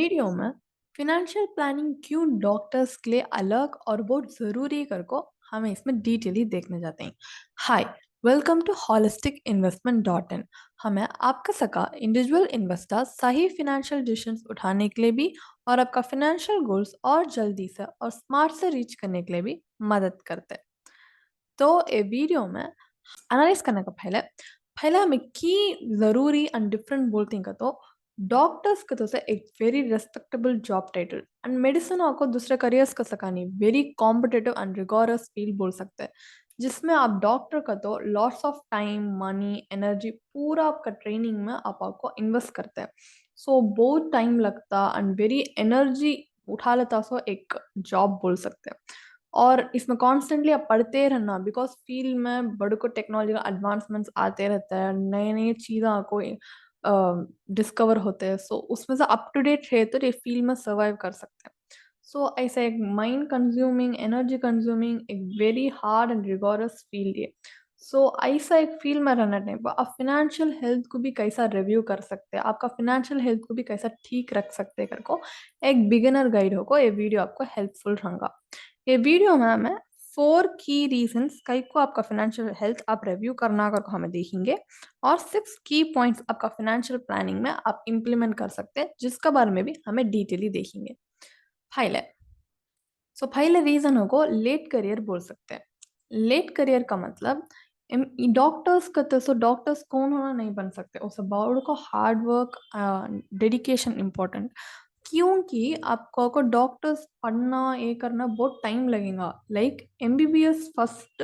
Video में financial planning क्यों doctors के लिए अलग और बहुत ज़रूरी कर को हमें इसमें डिटेली देखने जाते हैं। Hi, welcome to holistic investment dot in. हमें आपका सका इंडिविजुअल इन्वेस्टर सही फिनेंशियल डिसीजंस उठाने के लिए भी और आपका फिनेंशियल गोल्स और जल्दी से और स्मार्ट से रीच करने के लिए भी मदद करते हैं। तो ये वीडियो में एनालाइज करने का पहले पहले हमें की ज़रूरी एंड डिफरेंट बोलते हैं का तो डॉक्टर्स का तो से एक very respectable job title and medicine आपको दूसरे करियर्स का सकानी very competitive and rigorous field बोल सकते हैं, जिसमें आप डॉक्टर का तो lots of time money energy पूरा आपका ट्रेनिंग में आप आपको इन्वेस्ट करते हैं। सो बहुत टाइम लगता एंड वेरी एनर्जी उठा लेता, सो एक जॉब बोल सकते हैं। और इसमें कॉन्स्टेंटली आप पढ़ते रहना बिकॉज फील्ड में बड़े को टेक्नोलॉजी का एडवांसमेंट्स आते रहते हैं, नए नए चीज़ें आपको डिस्कवर होते हैं। सो उसमें से अप टू डेट है तो ये फील्ड में सर्वाइव कर सकते हैं। सो ऐसा एक माइंड कंज्यूमिंग एनर्जी कंज्यूमिंग एक very hard and rigorous field है। सो ऐसा एक फील्ड में रहना टाइम पर आप फिनेंशियल हेल्थ को भी कैसा रिव्यू कर सकते हैं, आपका फिनेंशियल हेल्थ को भी कैसा ठीक रख सकते हैं करको एक बिगिनर गाइड होगा। ये वीडियो आपको हेल्पफुल रहेगा। ये वीडियो में हमें 4 की रीजंस कई को आपका फाइनेंशियल हेल्थ आप रिव्यू करना अगर को हमें देखेंगे और 6 की पॉइंट्स आपका फाइनेंशियल प्लानिंग में आप इम्प्लीमेंट कर सकते हैं, जिसका बारे में भी हमें डिटेली देखेंगे। पहले पहले रीजन होगा लेट करियर बोल सकते हैं। लेट करियर का मतलब डॉक्टर्स का तो डॉक्टर्स कौन होना नहीं बन सकते, उस बहुत को हार्ड वर्क डेडिकेशन इम्पोर्टेंट। क्योंकि आपको को डॉक्टर्स पढ़ना ये करना बहुत टाइम लगेगा। लाइक एमबीबीएस फर्स्ट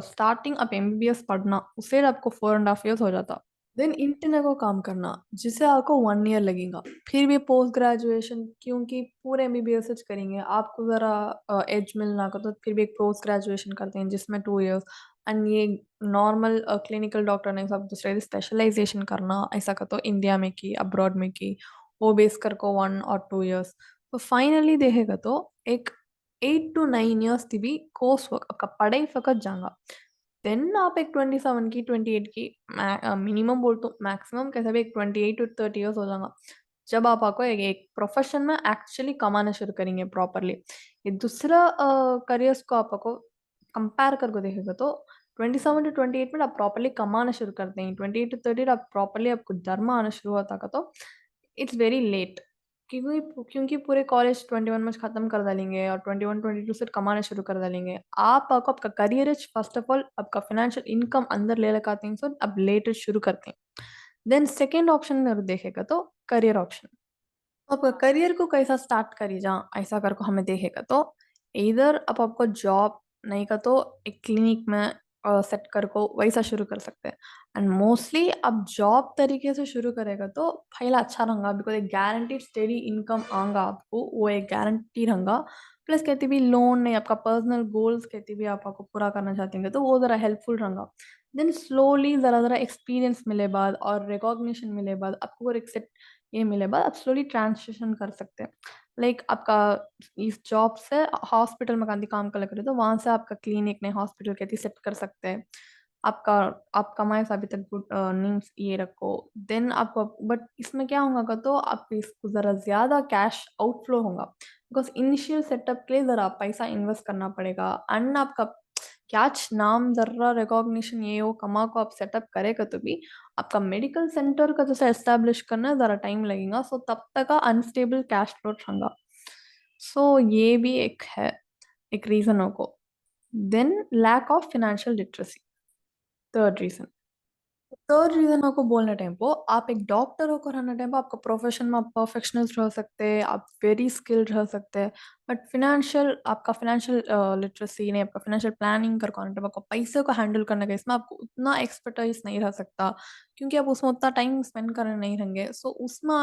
स्टार्टिंग आप एमबीबीएस पढ़ना उसे आपको 4.5 years हो जाता। देन इंटर्न को काम करना जिसे आपको 1 year लगेगा। फिर भी पोस्ट ग्रेजुएशन क्योंकि पूरे एमबीबीएस करेंगे आपको ज़रा एज मिलना का, तो फिर भी एक पोस्ट ग्रेजुएशन करते हैं जिसमें 2 years। एंड ये नॉर्मल क्लिनिकल डॉक्टर नहीं, सब दूसरे स्पेशलाइजेशन करना ऐसा का तो इंडिया में की अब्रॉड में की वो बेस कर को 1 or 2 years। तो फाइनली देखेगा तो एक 8 to 9 years थी भी कोर्स वर्क आपका पढ़ाई फकत जाएगा। देन आप एक 27 की 28 की मिनिमम बोल तो मैक्सिमम कैसे भी एक 28 to 30 years हो जाएगा जब आप आपको एक प्रोफेशन में एक्चुअली कमाना शुरू करेंगे प्रॉपरली। ये दूसरा करियर्स को आपको कंपेयर करके देखेगा तो 27 to 28 में आप प्रॉपरली कमाना शुरू करते हैं, 28 to 30 आप प्रॉपरली आपको धर्म आना शुरू होता का तो इट्स वेरी लेट। क्योंकि क्योंकि पूरे कॉलेज 21 में ख़त्म कर डालेंगे और 21 22 से कमाना शुरू कर डालेंगे। आपको आपका career is first of all आपका फाइनेंशियल इनकम अंदर ले लगाते हैं, सो अब लेट शुरू करते हैं। देन सेकेंड ऑप्शन में अगर देखेगा तो करियर ऑप्शन। आपका करियर को कैसा स्टार्ट करी जा ऐसा कर को हमें देखेगा तो इधर अब आपको जॉब नहीं का तो एक क्लिनिक में सेट कर को वैसा शुरू कर सकते हैं। एंड मोस्टली अब जॉब तरीके से शुरू करेगा तो पहला अच्छा रहेगा बिकॉज एक गारंटीड स्टेडी इनकम आएगा आपको, वो एक गारंटी रहेगा। प्लस कहती भी लोन नहीं आपका पर्सनल गोल्स कहती भी आप आपको पूरा करना चाहते हैं तो वो ज़रा हेल्पफुल रहेगा। देन स्लोली ज़रा ज़रा एक्सपीरियंस मिले बाद और रिकॉग्निशन मिले बाद आपको और एक सेट ये मिले बाद आप स्लोली ट्रांजिशन कर सकते हैं। लाइक आपका इस जॉब से हॉस्पिटल में गांधी काम कर लगे तो वहाँ से आपका क्लिनिक ने हॉस्पिटल कहती सेट कर सकते हैं। आपका आप कमाए से अभी तक गुड अर्निंग्स ये रखो। देन आपको बट इसमें क्या होगा तो आपको इसको ज़रा ज़्यादा कैश आउटफ्लो होगा बिकॉज इनिशियल सेटअप के लिए ज़रा पैसा इन्वेस्ट करना पड़ेगा। एंड आपका कैच नाम ज़रा रिकॉग्निशन ये वो कमा को आप सेटअप करेगा तो भी आपका मेडिकल सेंटर का जैसे एस्टेब्लिश करना ज़रा टाइम लगेगा। सो तब तक का अनस्टेबल कैश फ्लो रहेगा। सो ये भी एक है एक रीज़न को। Then lack of financial literacy, third reason. Third reason आपको बोलने टाइम पे आप एक डॉक्टर होकर रहने टाइम पे आपका प्रोफेशन में आप परफेक्शनलिस्ट रह सकते हैं, आप वेरी स्किल्ड रह सकते हैं। बट फिनेंशियल आपका फिनेंशियल लिटरेसी नहीं, आपका फिनेंशियल प्लानिंग कर कौन टाइम आपको पैसे को हैंडल करने का इसमें आपको उतना एक्सपर्टाइज नहीं रह सकता क्योंकि आप उसमें उतना टाइम स्पेंड करने नहीं रहेंगे। सो उसमें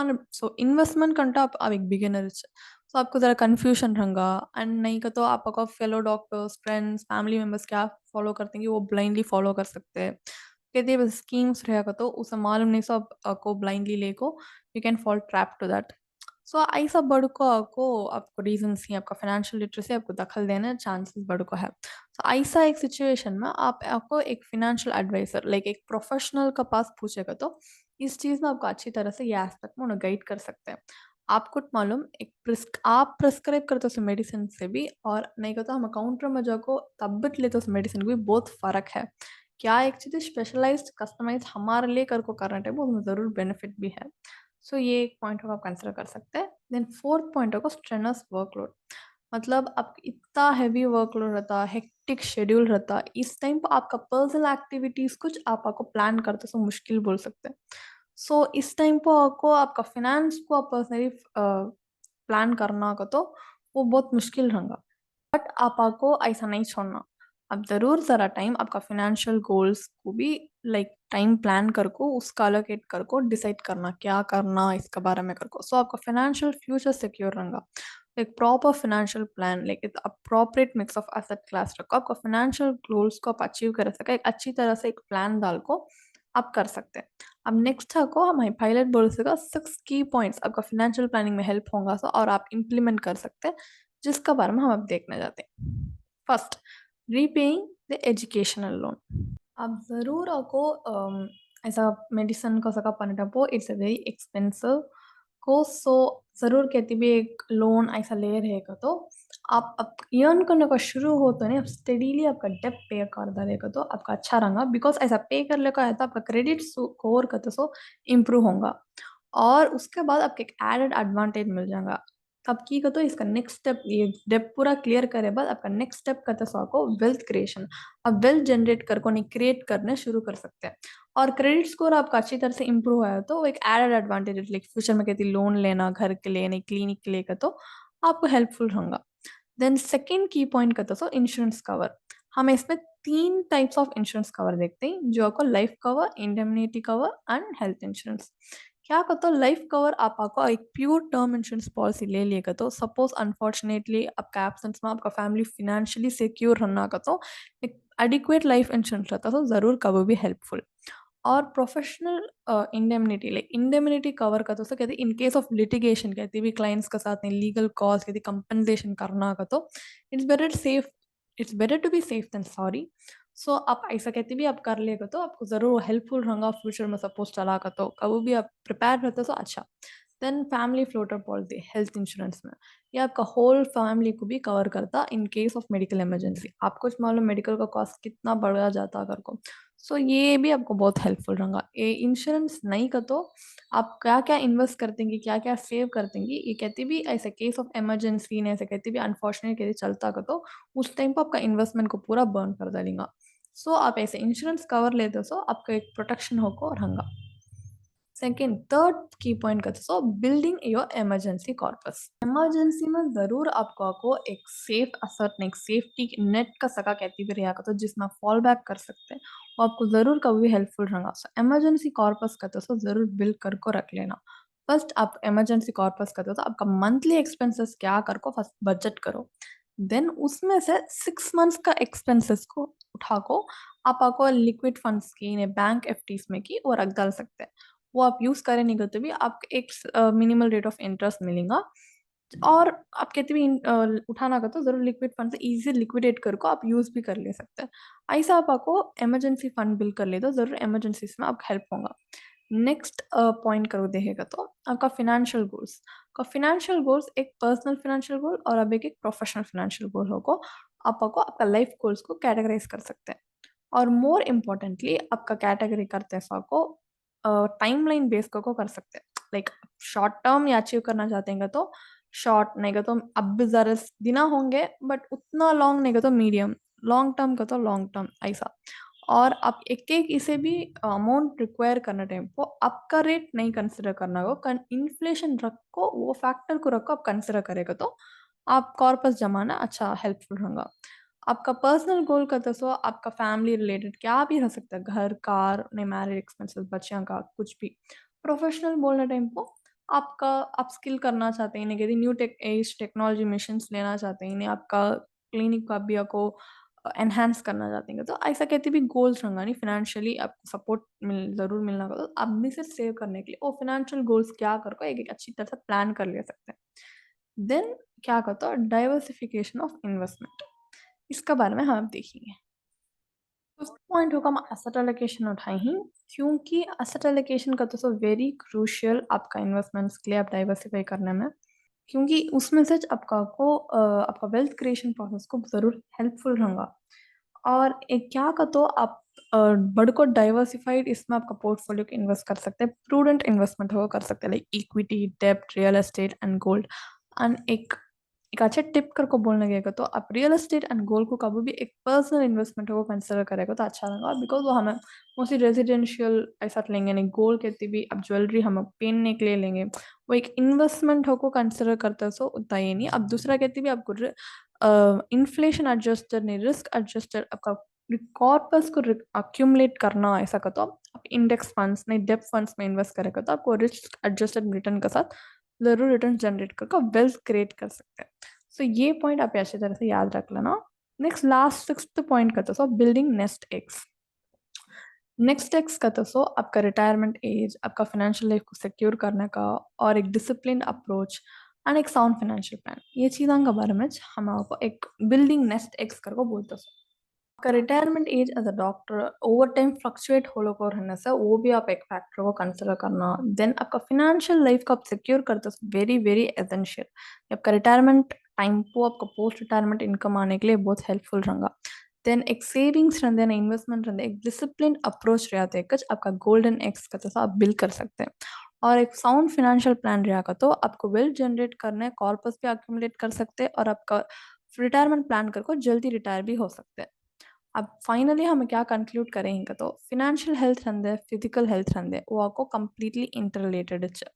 इन्वेस्टमेंट करता आप एक बिगिनर, सो आपको ज़रा कन्फ्यूजन रहेगा। एंड नहीं का तो आपका fellow doctors friends family members क्या फॉलो करते हैं कि वो ब्लाइंडली फॉलो कर सकते हैं। कहते हैं बस स्कीम्स रहेगा तो उसे मालूम नहीं सब को ब्लाइंडली लेको you can fall trap to that. So ऐसा बड़ो को आपको रीजंस ही आपका फाइनेंशियल लिटरेसी आपको दखल देने चांसेस बड़ो को है। सो ऐसा एक सिचुएशन में आप आपको एक फिनेंशियल एडवाइजर लाइक एक प्रोफेशनल का पास पूछेगा तो इस चीज़ में आपको अच्छी तरह से ये एस्पेक्ट में उन्हें गाइड कर सकते हैं। आपको मालूम एक आप प्रिस्क्राइब करते हो मेडिसिन से भी और नहीं कहता हम काउंटर में जाको तब्बत लेते हो मेडिसिन भी बहुत फर्क है। क्या एक चीज़ स्पेशलाइज्ड कस्टमाइज हमारे लिए कर को करना टाइम उसमें ज़रूर बेनिफिट भी है। सो ये एक पॉइंट आप कंसिडर कर सकते हैं। देन फोर्थ पॉइंट होगा स्ट्रेनस वर्कलोड। मतलब आप इतना हैवी वर्कलोड रहता, हेक्टिक शेड्यूल रहता, इस टाइम पर आपका पर्सनल एक्टिविटीज कुछ आपको प्लान करते सो मुश्किल बोल सकते हैं। सो इस टाइम पर आपको आपका फाइनेंस को आप पर्सनली प्लान करना का तो वो बहुत मुश्किल रहेगा। बट आपको ऐसा नहीं छोड़ना। आप ज़रूर ज़रा टाइम आपका फाइनेंशियल गोल्स को भी लाइक टाइम प्लान करको उसका अलोकेट करको डिसाइड करना क्या करना इसके बारे में करको सो आपका फाइनेंशियल फ्यूचर सिक्योर रहेगा। एक proper financial plan like appropriate mix of asset class रखो आपका फाइनेंशियल गोल्स को आप अचीव कर सके एक अच्छी तरह से एक प्लान डाल को आप कर सकते हैं। अब नेक्स्ट को हम पायलट बोल सका 6 की पॉइंट्स आपका फाइनेंशियल प्लानिंग में हेल्प होगा सो और आप इम्प्लीमेंट कर सकते हैं जिसका बारे में हम अब देखने जाते हैं। First, repaying the educational loan. अब ज़रूर आपको ऐसा मेडिसिन का सका पनटपो इट्स अ वेरी एक्सपेंसिव को सो ज़रूर कहती भी एक लोन ऐसा ले रहेगा तो आप अब अर्न करने का शुरू हो तो नहीं आप स्टेडीली आपका डेप पे कर डालेगा तो आपका अच्छा रहेगा बिकॉज ऐसा पे कर लेगा है तो आपका क्रेडिट स्कोर का तो सो इम्प्रूव होगा और उसके बाद आपको एक एडेड एडवांटेज मिल जाएगा। अब की कहते इसका नेक्स्ट स्टेप ये डेप पूरा क्लियर करे बाद आपका नेक्स्ट स्टेप कहते सो आपको वेल्थ क्रिएशन। अब वेल्थ जनरेट कर को नहीं क्रिएट करने शुरू कर सकते हैं और क्रेडिट स्कोर आपका अच्छी तरह से इंप्रूव है तो वो एक एडेड एडवांटेज लाइक फ्यूचर में कहती लोन लेना घर के लिए नहीं क्लिनिक के लिए का तो आपको हेल्पफुल होगा। देन सेकेंड की पॉइंट कहते सो इंश्योरेंस कवर। हम इसमें 3 टाइप्स ऑफ इंश्योरेंस कवर देखते हैं जो आपको life cover indemnity cover and health insurance. क्या कहते हो लाइफ कवर आपको एक प्योर टर्म इंश्योरेंस पॉलिसी ले लिएगा तो सपोज अनफॉर्चुनेटली आपका एब्सेंस में आपका फैमिली फिनेंशियली सिक्योर रहना का तो एक एडिक्वेट लाइफ इंश्योरेंस रहता तो ज़रूर कवर भी हेल्पफुल। और professional indemnity like indemnity cover का तो सर कहते इन केस ऑफ लिटिगेशन कहती भी क्लाइंट्स के साथ नहीं लीगल कॉस्ट कहती कंपनसेशन करना का तो it's better safe it's better to be safe than sorry. So आप ऐसा कहते भी आप कर लेगा तो आपको ज़रूर हेल्पफुल रहेगा फ्यूचर में सपोज चला का तो कभी भी आप प्रिपेयर रहते तो अच्छा। Then family floater policy health insurance में ये आपका होल फैमिली को भी कवर करता in case of medical emergency आपको कुछ मालूम मेडिकल का कॉस्ट कितना बढ़ जाता अगर को सो ये भी आपको बहुत हेल्पफुल रहेगा। ये इंश्योरेंस नहीं का तो आप क्या क्या इन्वेस्ट कर देंगे क्या क्या सेव कर देंगे ये कहती भी ऐसे केस ऑफ इमरजेंसी ने ऐसे कहती भी अनफॉर्चुनेट कहती चलता का तो उस टाइम पर आपका इन्वेस्टमेंट को पूरा बर्न कर देगा। सो आप ऐसे इंश्योरेंस कवर लेते सो आपका एक प्रोटेक्शन होगा रहेगा। सेकेंड थर्ड की पॉइंट करते सो building your emergency corpus. Emergency में ज़रूर आपको एक सेफ असर्ट एक सेफ्टी नेट का सका कहती भी रहा तो जिसमें फॉल बैक कर सकते हैं वो आपको ज़रूर कभी भी हेल्पफुल रहेगा। सो इमरजेंसी कॉर्पस करते सो ज़रूर बिल्ड कर को रख लेना। फर्स्ट आप इमरजेंसी कॉर्पस करते हो तो आपका मंथली एक्सपेंसेस क्या कर को फर्स्ट बजट करो। देन उसमें से 6 मंथ्स का एक्सपेंसेस को उठा को आपको लिक्विड फंड्स की बैंक एफडीज में की और रख डाल सकते हैं। वो आप यूज़ करें नहीं करते भी आपको एक मिनिमल रेट ऑफ इंटरेस्ट मिलेगा और आप कहते भी उठाना का तो ज़रूर लिक्विड फंड से इजी लिक्विडेट कर को आप यूज़ भी कर ले सकते हैं। ऐसा आपको इमरजेंसी फंड बिल्ड कर ले तो ज़रूर इमरजेंसीज में आपको हेल्प होगा। नेक्स्ट पॉइंट करो देखेगा तो आपका फिनेंशियल गोल्स का फिनेंशियल गोल्स एक पर्सनल फिनेंशियल गोल और अब एक प्रोफेशनल फिनेंशियल गोल होगा। आपको आपका लाइफ गोल्स को कैटेगराइज कर सकते हैं और मोर इम्पोर्टेंटली आपका कैटेगरी करते हैं आपको टाइमलाइन बेस को कर सकते हैं लाइक शॉर्ट टर्म या अचीव करना चाहते हैं तो शॉर्ट नहीं का तो अब भी ज़रा दिन होंगे बट उतना लॉन्ग नहीं का तो मीडियम लॉन्ग टर्म का तो लॉन्ग टर्म ऐसा। और आप एक एक इसे भी अमाउंट रिक्वायर करना टाइम को आपका रेट नहीं कंसिडर करना हो इन्फ्लेशन रखो वो फैक्टर को रखो आप कंसिडर करेगा तो आप कॉर्पस जमाना अच्छा हेल्पफुल होगा। आपका पर्सनल गोल का तो सो आपका फैमिली रिलेटेड क्या भी हो सकता है घर कार नहीं मैरिज एक्सपेंसेस बच्चों का कुछ भी। प्रोफेशनल बोलने टाइम को आपका आप स्किल करना चाहते हैं नहीं कहते new tech age technology missions लेना चाहते हैं नहीं आपका क्लिनिक का भी आपको एनहांस करना चाहते हैं तो ऐसा कहते भी गोल्स होंगे नहीं फिनेंशियली आपको सपोर्ट ज़रूर मिलना होगा तो आप भी से सेव करने के लिए वो फिनेंशियल गोल्स क्या कर एक अच्छी तरह से प्लान कर ले सकते हैं। देन क्या कहता है डाइवर्सिफिकेशन ऑफ इन्वेस्टमेंट इसका बारे में हम अब देखेंगे। पॉइंट होगा हम एसेट एलोकेशन उठाए ही, क्योंकि एसेट एलोकेशन का तो वेरी क्रूशियल आपका इन्वेस्टमेंट्स के लिए आप डाइवर्सिफाई करने में, क्योंकि उसमें से आपका वेल्थ क्रिएशन प्रोसेस को ज़रूर हेल्पफुल रहेगा। और एक क्या का तो आप बड़ को डाइवर्सिफाइड इसमें आपका पोर्टफोलियो को इन्वेस्ट कर सकते हैं, प्रूडेंट इन्वेस्टमेंट हो कर सकते हैं, लाइक इक्विटी, डेब्ट, real estate and gold. And एक अच्छा टिप कर को बोलने गएगा तो आप रियल एस्टेट एंड गोल्ड को कभी भी एक पर्सनल इन्वेस्टमेंट को कंसिडर करेगा तो अच्छा रहेगा, बिकॉज वो हमें मोस्टली रेजिडेंशियल ऐसा लेंगे नहीं, गोल्ड कहती भी अब ज्वेलरी हम पहनने के लिए लेंगे, वो एक इन्वेस्टमेंट हो को कंसिडर करते हैं, सो उतना ही नहीं। अब दूसरा कहती भी आपको इन्फ्लेशन एडजस्टेड नहीं, रिस्क एडजस्टेड आपका कॉर्पस को अक्यूमुलेट करना ऐसा का तो आप इंडेक्स फंड्स नहीं डेब्ट फंड्स में इन्वेस्ट करेगा तो आपको रिस्क एडजस्टेड रिटर्न के साथ जरूर रिटर्न जनरेट करके वेल्थ क्रिएट कर सकते हैं। सो ये पॉइंट आप अच्छी तरह से याद रख लेना। नेक्स्ट लास्ट सिक्स्थ पॉइंट का तो building nest eggs. Next x का तो आपका रिटायरमेंट एज, आपका फाइनेंशियल लाइफ को सिक्योर करने का और एक डिसिप्लिन अप्रोच एंड एक साउंड फाइनेंशियल प्लान, ये चीज़ों के बारे में हम आपको एक बिल्डिंग नेस्ट एग्स करके बोलते हैं। आपका retirement age as a doctor over time fluctuate होलो को रहने से वो भी आप एक फैक्टर को कंसिडर करना। देन आपका फिनेंशियल लाइफ को आप सिक्योर करते हो, वेरी वेरी एसेंशियल। आपका रिटायरमेंट टाइम को आपका पोस्ट रिटायरमेंट इनकम आने के लिए बहुत हेल्पफुल रहेगा। देन एक सेविंग्स रहते हैं, इन्वेस्टमेंट रहते हैं, एक डिसिप्लिन अप्रोच रहते हैं, कुछ आपका गोल्डन एक्स का तो आप बिल्ड कर सकते हैं। और एक साउंड फिनेंशियल प्लान रहेगा तो आपको वेल्थ जनरेट करने कॉर्पस भी अक्यूमुलेट कर सकते हैं और आपका रिटायरमेंट प्लान करके जल्दी रिटायर भी हो सकते हैं। अब फाइनली हम क्या कंक्लूड करेंगे तो फिनेंशियल हेल्थ रंदे फिजिकल हेल्थ रंदे वो आपको कंप्लीटली इंटर रिलेटेड है।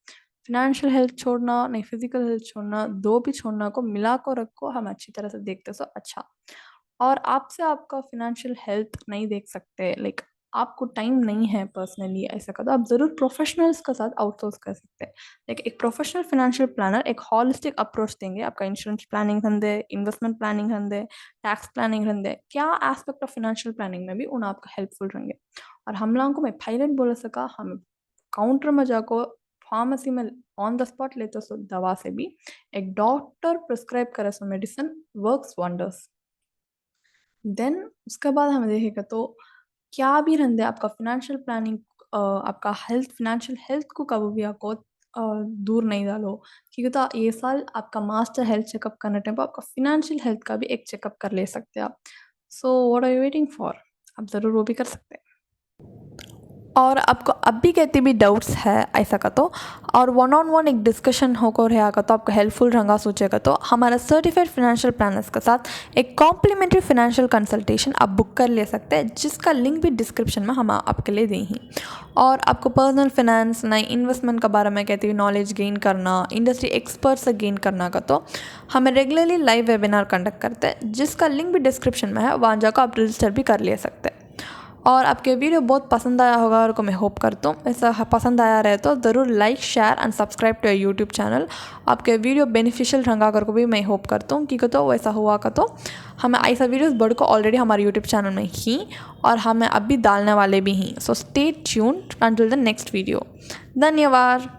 फिनेंशियल हेल्थ छोड़ना नहीं, फिजिकल हेल्थ छोड़ना, दो भी छोड़ना को मिला को रखो हम अच्छी तरह से देखते सो अच्छा। और आपसे आपका फिनेंशियल हेल्थ नहीं देख सकते, लाइक आपको टाइम नहीं है पर्सनली ऐसा का तो आप ज़रूर प्रोफेशनल्स के साथ आउटसोर्स कर सकते हैं। लाइक एक प्रोफेशनल फिनेंशियल प्लानर एक हॉलिस्टिक अप्रोच देंगे, आपका इंश्योरेंस प्लानिंग हंदे, इन्वेस्टमेंट प्लानिंग हंदे, टैक्स प्लानिंग हंदे, क्या एस्पेक्ट ऑफ फिनेंशियल प्लानिंग में भी उन आपका हेल्पफुल रहेंगे। और हम लोगों को मैं पायलट बोल सका, हम काउंटर में जाको फार्मेसी में ऑन द स्पॉट लेते सो दवा से भी एक डॉक्टर प्रिस्क्राइब करे so medicine works wonders. Then उसके बाद हम देखेगा तो क्या भी रहते आपका फिनेंशियल प्लानिंग, आपका हेल्थ फिनेंशियल हेल्थ को कभी भी आपको दूर नहीं डालो, क्योंकि तो ये साल आपका मास्टर हेल्थ चेकअप करने टाइम पर आपका फिनेंशियल हेल्थ का भी एक चेकअप कर ले सकते हैं आप। So what are you waiting for, आप ज़रूर वो भी कर सकते हैं। और आपको अब भी कहते भी डाउट्स है ऐसा का तो और वन ऑन वन एक डिस्कशन होकर रहेगा तो आपको हेल्पफुल रहेगा सोचेगा तो हमारा सर्टिफाइड फाइनेंशियल प्लानर्स के साथ एक कॉम्प्लीमेंट्री फाइनेंशियल कंसल्टेशन आप बुक कर ले सकते हैं, जिसका लिंक भी डिस्क्रिप्शन में हम आपके लिए दें ही। और आपको पर्सनल फाइनेंस नई इन्वेस्टमेंट के बारे में कहती हुई नॉलेज गेन करना, इंडस्ट्री एक्सपर्ट से गेन करना का तो हमें रेगुलरली लाइव वेबिनार कंडक्ट करते हैं, जिसका लिंक भी डिस्क्रिप्शन में है, वहाँ जाकर आप रजिस्टर भी कर ले सकते हैं। और आपके वीडियो बहुत पसंद आया होगा और को मैं होप करता हूँ ऐसा पसंद आया रहे तो ज़रूर like share and subscribe to YouTube channel. आपके वीडियो बेनिफिशियल रंगा कर को भी मैं होप करता हूँ, क्योंकि तो वैसा हुआ का तो हमें ऐसा वीडियोस बढ़ को ऑलरेडी हमारे यूट्यूब चैनल में ही और हमें अभी डालने वाले भी हैं। So stay tuned until the next video. धन्यवाद।